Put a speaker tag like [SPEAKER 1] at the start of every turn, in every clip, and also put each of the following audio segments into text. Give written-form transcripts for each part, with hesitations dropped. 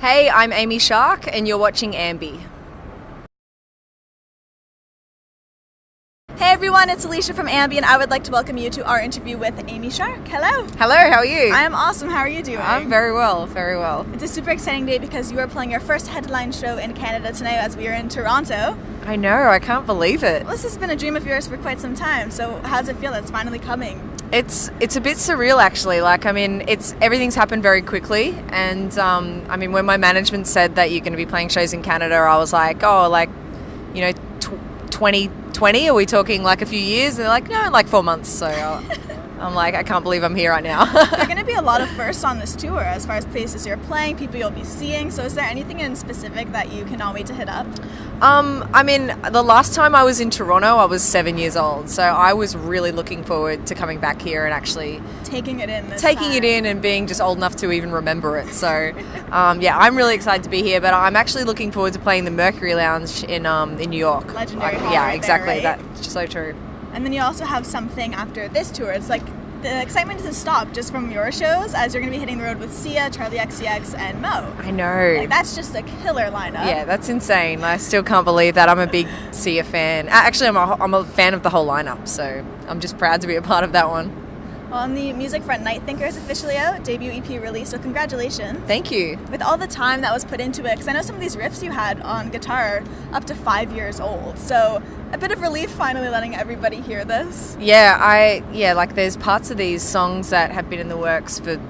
[SPEAKER 1] Hey, I'm Amy Shark, and you're watching AMBY.
[SPEAKER 2] Hey everyone, it's Alicia from AMBY, and I would like to welcome you to our interview with Amy Shark. Hello.
[SPEAKER 1] Hello, how are you?
[SPEAKER 2] I am awesome. How are you doing?
[SPEAKER 1] I'm very well, very well.
[SPEAKER 2] It's a super exciting day because you are playing your first headline show in Canada tonight as we are in Toronto.
[SPEAKER 1] I know, I can't believe it.
[SPEAKER 2] Well, this has been a dream of yours for quite some time, so how does it feel that it's finally coming?
[SPEAKER 1] It's a bit surreal actually. Everything's happened very quickly, and when my management said that you're going to be playing shows in Canada, I was like, 2020, are we talking like a few years? And they're like, no, like 4 months. So I'm like, I can't believe I'm here right now.
[SPEAKER 2] There are going to be a lot of firsts on this tour as far as places you're playing, people you'll be seeing. So is there anything in specific that you cannot wait to hit up?
[SPEAKER 1] The last time I was in Toronto, I was 7 years old. So I was really looking forward to coming back here and actually
[SPEAKER 2] taking it in
[SPEAKER 1] and being just old enough to even remember it. So, I'm really excited to be here. But I'm actually looking forward to playing the Mercury Lounge in New York.
[SPEAKER 2] Legendary.
[SPEAKER 1] Yeah, exactly.
[SPEAKER 2] There, right?
[SPEAKER 1] That's so true.
[SPEAKER 2] And then you also have something after this tour. It's like the excitement doesn't stop just from your shows, as you're going to be hitting the road with Sia, Charlie XCX, and Mo.
[SPEAKER 1] I know.
[SPEAKER 2] Like, that's just a killer lineup.
[SPEAKER 1] Yeah, that's insane. I still can't believe that. I'm a big Sia fan. Actually, I'm a fan of the whole lineup, so I'm just proud to be a part of that one.
[SPEAKER 2] Well, on the music front, Night Thinker is officially out, debut EP release, so congratulations.
[SPEAKER 1] Thank you.
[SPEAKER 2] With all the time that was put into it, because I know some of these riffs you had on guitar up to 5 years old, so a bit of relief finally letting everybody hear this.
[SPEAKER 1] There's parts of these songs that have been in the works for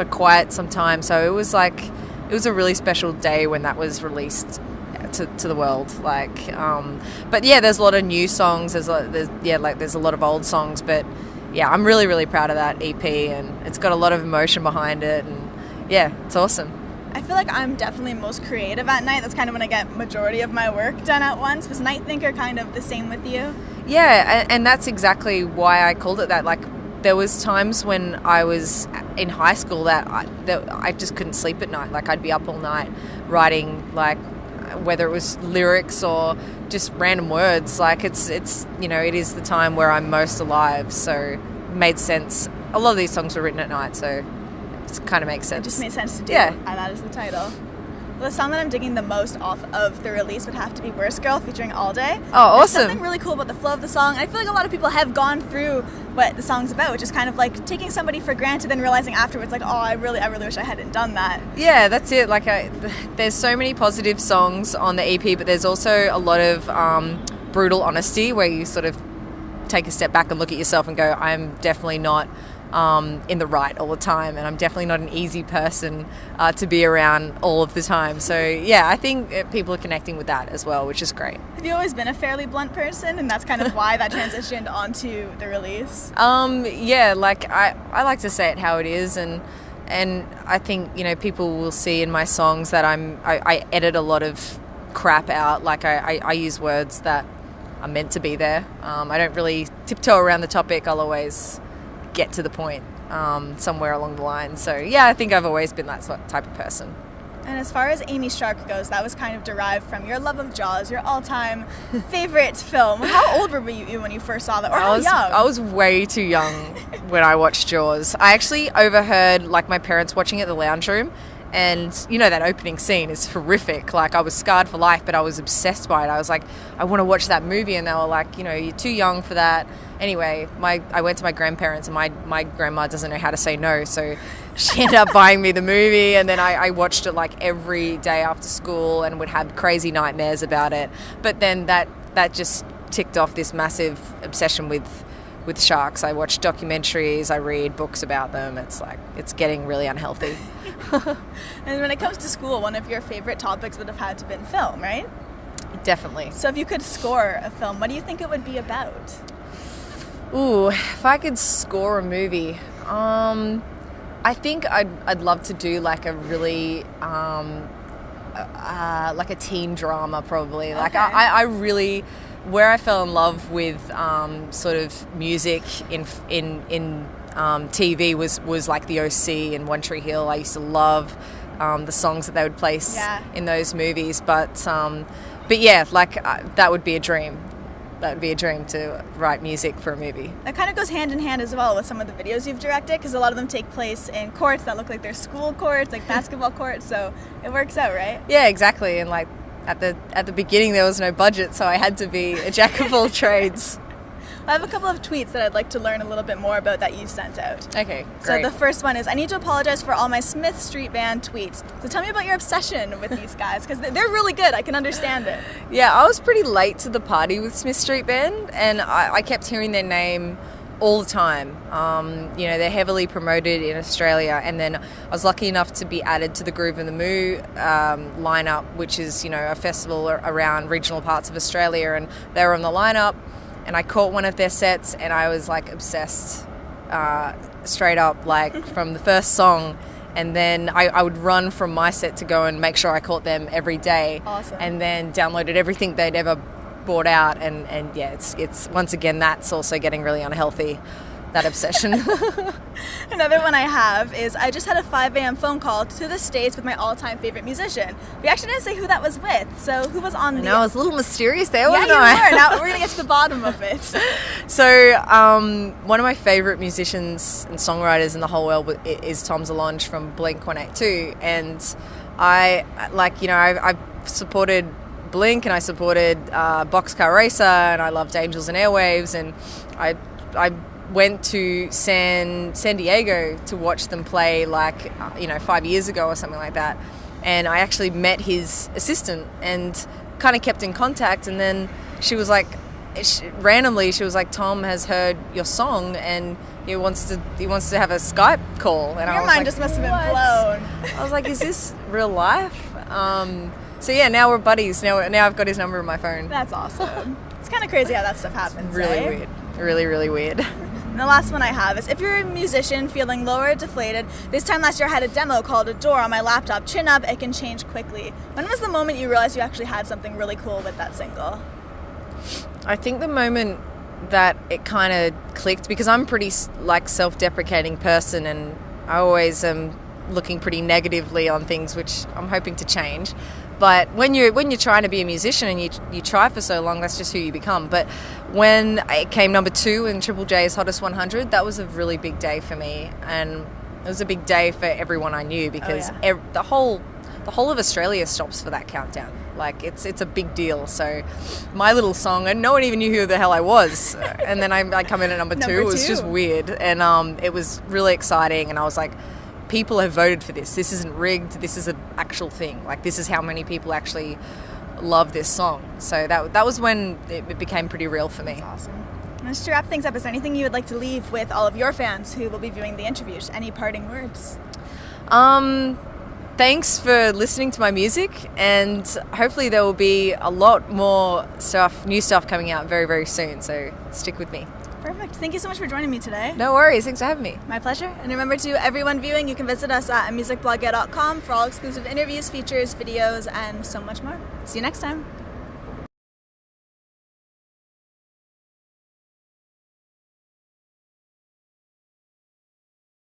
[SPEAKER 1] quite some time, so it was a really special day when that was released to the world. There's a lot of new songs, there's a lot of old songs, but yeah, I'm really, really proud of that EP, and it's got a lot of emotion behind it, and yeah, it's awesome.
[SPEAKER 2] I feel like I'm definitely most creative at night. That's kind of when I get majority of my work done at once. Was Night Thinker kind of the same with you?
[SPEAKER 1] Yeah, and that's exactly why I called it that. Like, there was times when I was in high school that I just couldn't sleep at night. Like, I'd be up all night writing, like, whether it was lyrics or just random words. Like, it is the time where I'm most alive, so it made sense. A lot of these songs were written at night, so it kind of makes sense.
[SPEAKER 2] It just made sense to do.
[SPEAKER 1] Yeah.
[SPEAKER 2] And that is the title. Well, the song that I'm digging the most off of the release would have to be Worst Girl featuring All Day.
[SPEAKER 1] Oh, awesome.
[SPEAKER 2] There's something really cool about the flow of the song. I feel like a lot of people have gone through what the song's about, which is kind of like taking somebody for granted and realizing afterwards, like, oh, I really wish I hadn't done that.
[SPEAKER 1] Yeah, that's it. There's so many positive songs on the EP, but there's also a lot of brutal honesty where you sort of take a step back and look at yourself and go, I'm definitely not in the right all the time, and I'm definitely not an easy person to be around all of the time. So yeah, I think people are connecting with that as well, which is great.
[SPEAKER 2] Have you always been a fairly blunt person, and that's kind of why that transitioned onto the release?
[SPEAKER 1] I like to say it how it is, and I think people will see in my songs that I edit a lot of crap out. Like I use words that are meant to be there. I don't really tiptoe around the topic. I'll always get to the point somewhere along the line. So yeah, I think I've always been that type of person.
[SPEAKER 2] And as far as Amy Shark goes, that was kind of derived from your love of Jaws, your all-time favorite film. How old were you when you first saw that, or how young?
[SPEAKER 1] I was way too young when I watched Jaws. I actually overheard my parents watching it in the lounge room, and that opening scene is horrific. Like, I was scarred for life, but I was obsessed by it. I was like, I want to watch that movie, and they were like, you're too young for that. Anyway, I went to my grandparents, and my grandma doesn't know how to say no, so she ended up buying me the movie, and then I watched it every day after school and would have crazy nightmares about it. But then that just ticked off this massive obsession with sharks. I watch documentaries, I read books about them. It's getting really unhealthy.
[SPEAKER 2] And when it comes to school, one of your favorite topics would have had to been film, right?
[SPEAKER 1] Definitely.
[SPEAKER 2] So if you could score a film, what do you think it would be about?
[SPEAKER 1] Ooh, if I could score a movie, I think I'd love to do a really a teen drama probably.
[SPEAKER 2] Okay.
[SPEAKER 1] I really, where I fell in love with sort of music in TV was like The OC and One Tree Hill. I used to love the songs that they would place in those movies, but yeah, that would be a dream. would be a dream to write music for a movie.
[SPEAKER 2] That kind of goes hand in hand as well with some of the videos you've directed, because a lot of them take place in courts that look like they're school courts, like basketball courts, so it works out, right?
[SPEAKER 1] Yeah, exactly. And like at the beginning there was no budget, so I had to be a jack of all trades.
[SPEAKER 2] I have a couple of tweets that I'd like to learn a little bit more about that you sent out.
[SPEAKER 1] Okay, great.
[SPEAKER 2] So the first one is, I need to apologize for all my Smith Street Band tweets. So tell me about your obsession with these guys, because they're really good. I can understand it.
[SPEAKER 1] Yeah, I was pretty late to the party with Smith Street Band, and I kept hearing their name all the time. They're heavily promoted in Australia, and then I was lucky enough to be added to the Groove and the Moo lineup, which is, a festival around regional parts of Australia, and they were on the lineup. And I caught one of their sets, and I was like obsessed, straight up, like from the first song. And then I would run from my set to go and make sure I caught them every day.
[SPEAKER 2] Awesome.
[SPEAKER 1] And then downloaded everything they'd ever brought out. And yeah, it's once again, that's also getting really unhealthy, that obsession.
[SPEAKER 2] Another one I have is, I just had a 5 a.m. phone call to the States with my all-time favorite musician. We actually didn't say who that was with, so who was on the...
[SPEAKER 1] No, it was a little mysterious there,
[SPEAKER 2] yeah,
[SPEAKER 1] wasn't
[SPEAKER 2] you
[SPEAKER 1] I?
[SPEAKER 2] were. Now we're going to get to the bottom of it.
[SPEAKER 1] So, one of my favorite musicians and songwriters in the whole world is Tom Zalonge from Blink-182, and I've supported Blink, and I supported Boxcar Racer, and I loved Angels and Airwaves, and I went to San Diego to watch them play 5 years ago or something like that, and I actually met his assistant and kind of kept in contact, and then she was like, randomly she was like, Tom has heard your song and he wants to have a Skype call. And
[SPEAKER 2] your mind just must have been blown.
[SPEAKER 1] I was like, is this real life? So yeah, now we're buddies. Now I've got his number in my phone.
[SPEAKER 2] That's awesome. It's kind of crazy how that stuff happens.
[SPEAKER 1] Really weird. Really, really weird.
[SPEAKER 2] And the last one I have is, if you're a musician feeling low or deflated, this time last year I had a demo called A Door on my laptop. Chin up, it can change quickly. When was the moment you realized you actually had something really cool with that single?
[SPEAKER 1] I think the moment that it kind of clicked, because I'm pretty self-deprecating person, and I always am looking pretty negatively on things, which I'm hoping to change. But when you're trying to be a musician and you try for so long, that's just who you become. But when it came number 2 in Triple J's Hottest 100, that was a really big day for me, and it was a big day for everyone I knew, because the whole of Australia stops for that countdown. Like it's a big deal. So my little song, and no one even knew who the hell I was, and then I come in at number 2. It was just weird, and it was really exciting, and I was like, people have voted for this. This isn't rigged. This is an actual thing. Like, this is how many people actually love this song. So that was when it became pretty real for me.
[SPEAKER 2] That's awesome. And just to wrap things up, is there anything you would like to leave with all of your fans who will be viewing the interview? Just any parting words?
[SPEAKER 1] Thanks for listening to my music, and hopefully there will be a lot more new stuff coming out very, very soon. So stick with me.
[SPEAKER 2] Perfect. Thank you so much for joining me today.
[SPEAKER 1] No worries. Thanks for having me.
[SPEAKER 2] My pleasure. And remember, to everyone viewing, you can visit us at musicblogger.com for all exclusive interviews, features, videos, and so much more. See you next time.